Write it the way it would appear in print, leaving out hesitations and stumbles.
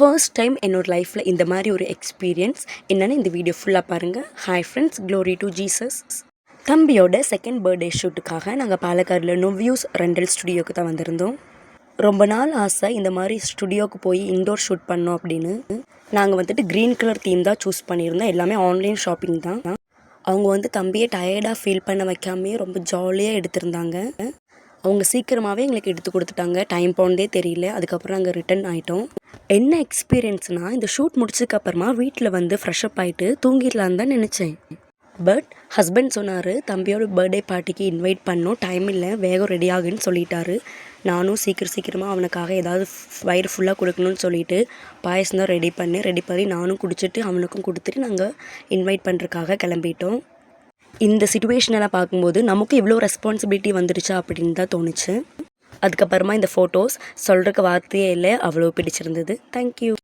First time என்னோட லைஃப்பில் இந்த மாதிரி ஒரு எக்ஸ்பீரியன்ஸ் என்னென்னு இந்த வீடியோ ஃபுல்லாக பாருங்கள். Hi friends, glory to Jesus. தம்பியோட செகண்ட் பர்த்டே ஷூட்டுக்காக நாங்கள் பாலக்காடில் நோவியூஸ் ரெண்டல் ஸ்டுடியோக்கு தான் வந்திருந்தோம். ரொம்ப நாள் ஆசை இந்த மாதிரி ஸ்டுடியோவுக்கு போய் இன்டோர் ஷூட் பண்ணோம் அப்படின்னு. நாங்கள் வந்துட்டு க்ரீன் கலர் தீம் தான் சூஸ் பண்ணியிருந்தோம். எல்லாமே ஆன்லைன் ஷாப்பிங் தான். அவங்க தம்பியை டயர்டாக ஃபீல் பண்ண வைக்காமே ரொம்ப ஜாலியாக எடுத்திருந்தாங்க. அவங்க சீக்கிரமாகவே எங்களுக்கு எடுத்து கொடுத்துட்டாங்க. டைம் போனதே தெரியல. அதுக்கப்புறம் நாங்கள் ரிட்டன் ஆகிட்டோம். என்ன எக்ஸ்பீரியன்ஸ்னால், இந்த ஷூட் முடிச்சதுக்கப்புறமா வீட்டில் வந்து ஃப்ரெஷ்அப் ஆகிட்டு தூங்கிடலான்னு தான் நினச்சேன். பட் ஹஸ்பண்ட் சொன்னார், தம்பியோட பர்த்டே பார்ட்டிக்கு இன்வைட் பண்ணோம், டைம் இல்லை, வேகம் ரெடி ஆகுன்னு சொல்லிட்டாரு. நானும் சீக்கிரமாக அவனுக்காக ஏதாவது வயிறு ஃபுல்லாக கொடுக்கணும்னு சொல்லிட்டு பாயசம் தான் ரெடி பண்ணி நானும் குடிச்சிட்டு அவனுக்கும் கொடுத்துட்டு நாங்கள் இன்வைட் பண்ணுறதுக்காக கிளம்பிட்டோம். இந்த சிச்சுவேஷனெல்லாம் பார்க்கும்போது நமக்கு இவ்வளோ ரெஸ்பான்சிபிலிட்டி வந்துடுச்சா அப்படின்னு தான் தோணுச்சு. அதுக்கப்புறமா இந்த ஃபோட்டோஸ் சொல்கிறக்கு வார்த்தையே இல்லை, அவ்வளோ பிடிச்சிருந்தது. தேங்க்யூ.